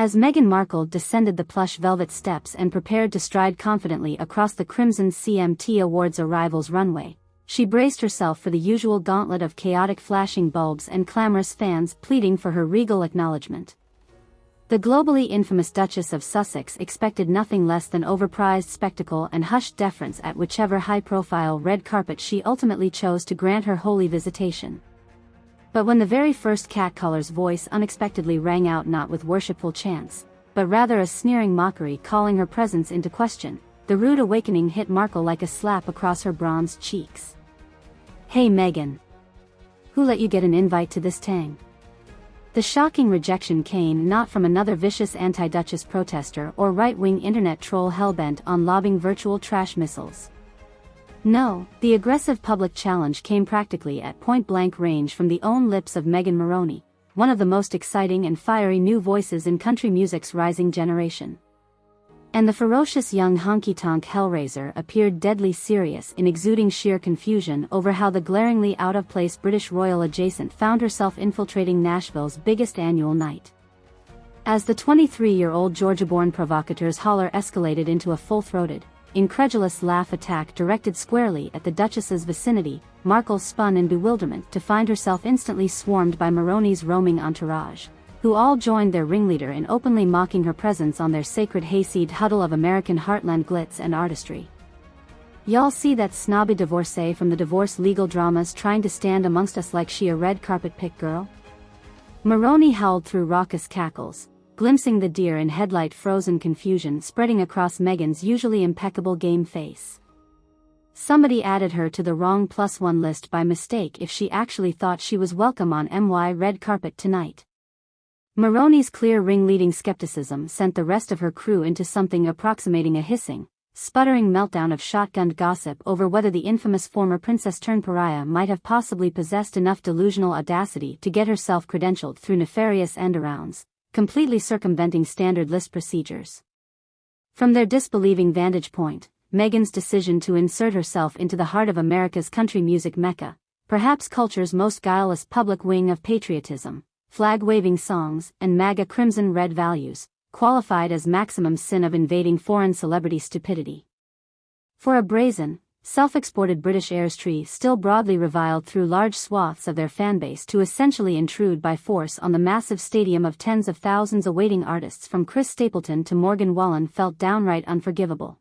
As Meghan Markle descended the plush velvet steps and prepared to stride confidently across the crimson CMT Awards arrivals runway, she braced herself for the usual gauntlet of chaotic flashing bulbs and clamorous fans pleading for her regal acknowledgement. The globally infamous Duchess of Sussex expected nothing less than overprized spectacle and hushed deference at whichever high-profile red carpet she ultimately chose to grant her holy visitation. But when the very first catcaller's voice unexpectedly rang out not with worshipful chants, but rather a sneering mockery calling her presence into question, the rude awakening hit Markle like a slap across her bronzed cheeks. "Hey Meghan! Who let you get an invite to this tang?" The shocking rejection came not from another vicious anti-Duchess protester or right-wing internet troll hellbent on lobbing virtual trash missiles. No, the aggressive public challenge came practically at point-blank range from the own lips of Megan Moroney, one of the most exciting and fiery new voices in country music's rising generation. And the ferocious young honky-tonk hellraiser appeared deadly serious in exuding sheer confusion over how the glaringly out-of-place British royal adjacent found herself infiltrating Nashville's biggest annual night. As the 23-year-old Georgia-born provocateur's holler escalated into a full-throated, incredulous laugh attack directed squarely at the Duchess's vicinity, Markle spun in bewilderment to find herself instantly swarmed by Moroney's roaming entourage, who all joined their ringleader in openly mocking her presence on their sacred hayseed huddle of American heartland glitz and artistry. "Y'all see that snobby divorcee from the divorce legal dramas trying to stand amongst us like she a red carpet pick girl?" Moroney howled through raucous cackles, glimpsing the deer in headlight frozen confusion spreading across Meghan's usually impeccable game face. Somebody added her to the wrong +1 list by mistake if she actually thought she was welcome on MY red carpet tonight. Moroney's clear ring-leading skepticism sent the rest of her crew into something approximating a hissing, sputtering meltdown of shotgunned gossip over whether the infamous former princess-turned-pariah might have possibly possessed enough delusional audacity to get herself credentialed through nefarious end-arounds, completely circumventing standard list procedures. From their disbelieving vantage point, Meghan's decision to insert herself into the heart of America's country music mecca, perhaps culture's most guileless public wing of patriotism, flag-waving songs, and MAGA crimson-red values, qualified as maximum sin of invading foreign celebrity stupidity. For a brazen, self-exported British heiress still broadly reviled through large swaths of their fanbase to essentially intrude by force on the massive stadium of tens of thousands awaiting artists from Chris Stapleton to Morgan Wallen felt downright unforgivable.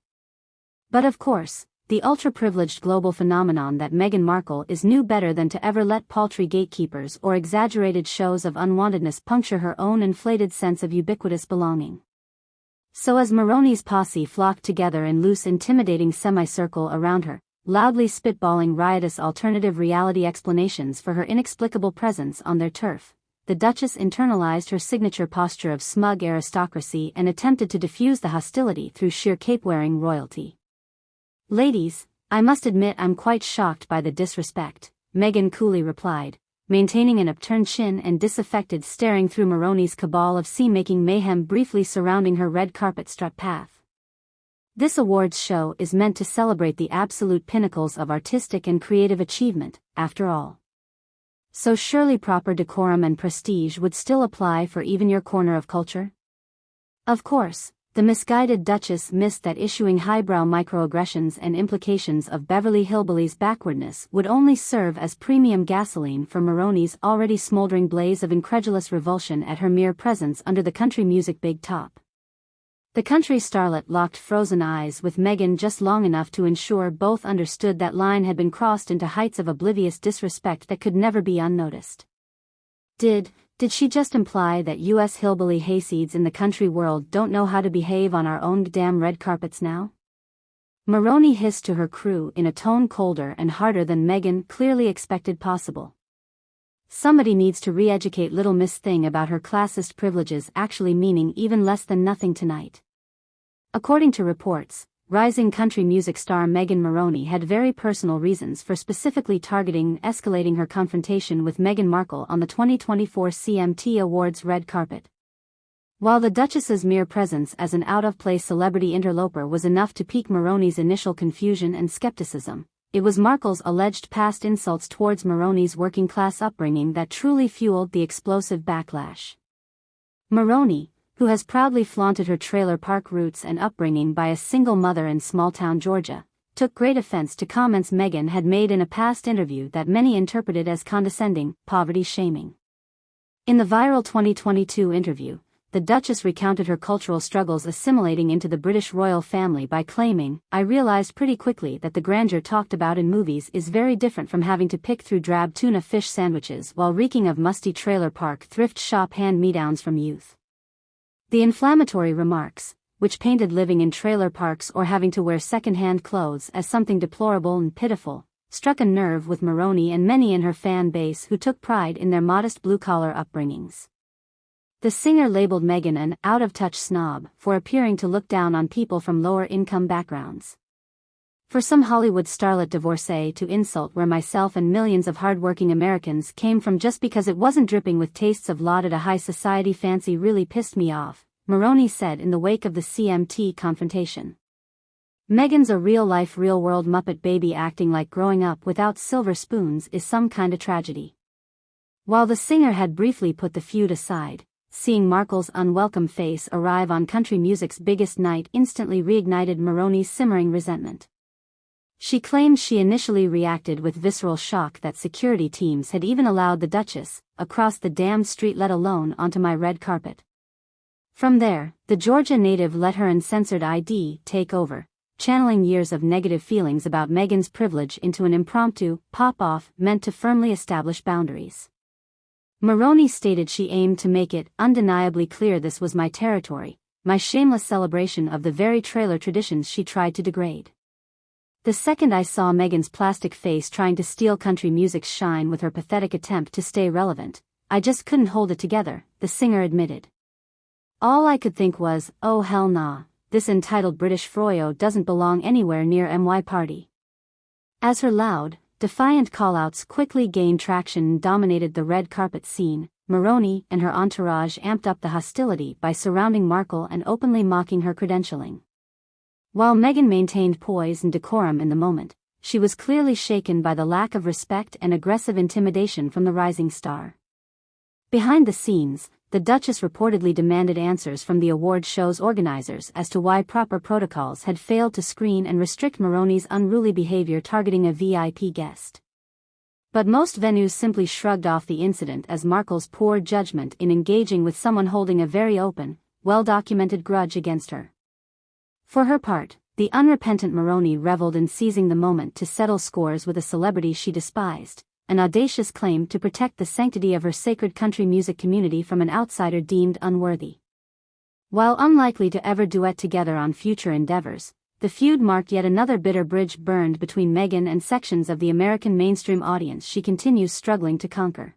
But of course, the ultra-privileged global phenomenon that Meghan Markle is knew better than to ever let paltry gatekeepers or exaggerated shows of unwantedness puncture her own inflated sense of ubiquitous belonging. So as Moroney's posse flocked together in loose intimidating semicircle around her, loudly spitballing riotous alternative reality explanations for her inexplicable presence on their turf, the Duchess internalized her signature posture of smug aristocracy and attempted to diffuse the hostility through sheer cape-wearing royalty. "Ladies, I must admit I'm quite shocked by the disrespect," Meghan coolly replied, maintaining an upturned chin and disaffected staring through Moroney's cabal of scene-making mayhem briefly surrounding her red carpet strut path. "This awards show is meant to celebrate the absolute pinnacles of artistic and creative achievement, after all. So surely proper decorum and prestige would still apply for even your corner of culture?" Of course, the misguided Duchess missed that issuing highbrow microaggressions and implications of Beverly Hillbillies' backwardness would only serve as premium gasoline for Moroney's already smoldering blaze of incredulous revulsion at her mere presence under the country music big top. The country starlet locked frozen eyes with Meghan just long enough to ensure both understood that line had been crossed into heights of oblivious disrespect that could never be unnoticed. Did she just imply that U.S. hillbilly hayseeds in the country world don't know how to behave on our own damn red carpets now? Moroney hissed to her crew in a tone colder and harder than Meghan clearly expected possible. Somebody needs to re-educate little Miss Thing about her classist privileges actually meaning even less than nothing tonight. According to reports, rising country music star Megan Moroney had very personal reasons for specifically targeting and escalating her confrontation with Meghan Markle on the 2024 CMT Awards red carpet. While the Duchess's mere presence as an out-of-place celebrity interloper was enough to pique Moroney's initial confusion and skepticism, it was Markle's alleged past insults towards Moroney's working-class upbringing that truly fueled the explosive backlash. Moroney, who has proudly flaunted her trailer park roots and upbringing by a single mother in small-town Georgia, took great offense to comments Meghan had made in a past interview that many interpreted as condescending, poverty-shaming. In the viral 2022 interview, the Duchess recounted her cultural struggles assimilating into the British royal family by claiming, "I realized pretty quickly that the grandeur talked about in movies is very different from having to pick through drab tuna fish sandwiches while reeking of musty trailer park thrift shop hand-me-downs from youth." The inflammatory remarks, which painted living in trailer parks or having to wear second-hand clothes as something deplorable and pitiful, struck a nerve with Moroney and many in her fan base who took pride in their modest blue-collar upbringings. The singer labeled Meghan an out-of-touch snob for appearing to look down on people from lower-income backgrounds. "For some Hollywood starlet divorcee to insult where myself and millions of hard-working Americans came from just because it wasn't dripping with tastes of lauded a high society fancy really pissed me off," Moroney said in the wake of the CMT confrontation. "Meghan's a real-life real-world Muppet baby acting like growing up without silver spoons is some kind of tragedy." While the singer had briefly put the feud aside, seeing Markle's unwelcome face arrive on country music's biggest night instantly reignited Moroney's simmering resentment. She claimed she initially reacted with visceral shock that security teams had even allowed the Duchess across the damn street, let alone onto my red carpet. From there, the Georgia native let her uncensored ID take over, channeling years of negative feelings about Meghan's privilege into an impromptu pop-off meant to firmly establish boundaries. Moroney stated she aimed to make it undeniably clear this was my territory, my shameless celebration of the very trailer traditions she tried to degrade. "The second I saw Meghan's plastic face trying to steal country music's shine with her pathetic attempt to stay relevant, I just couldn't hold it together," the singer admitted. "All I could think was, oh hell nah, this entitled British froyo doesn't belong anywhere near my party." As her loud, defiant callouts quickly gained traction and dominated the red carpet scene, Moroney and her entourage amped up the hostility by surrounding Markle and openly mocking her credentialing. While Meghan maintained poise and decorum in the moment, she was clearly shaken by the lack of respect and aggressive intimidation from the rising star. Behind the scenes, the Duchess reportedly demanded answers from the award show's organizers as to why proper protocols had failed to screen and restrict Moroney's unruly behavior targeting a VIP guest. But most venues simply shrugged off the incident as Markle's poor judgment in engaging with someone holding a very open, well-documented grudge against her. For her part, the unrepentant Moroney reveled in seizing the moment to settle scores with a celebrity she despised, an audacious claim to protect the sanctity of her sacred country music community from an outsider deemed unworthy. While unlikely to ever duet together on future endeavors, the feud marked yet another bitter bridge burned between Meghan and sections of the American mainstream audience she continues struggling to conquer.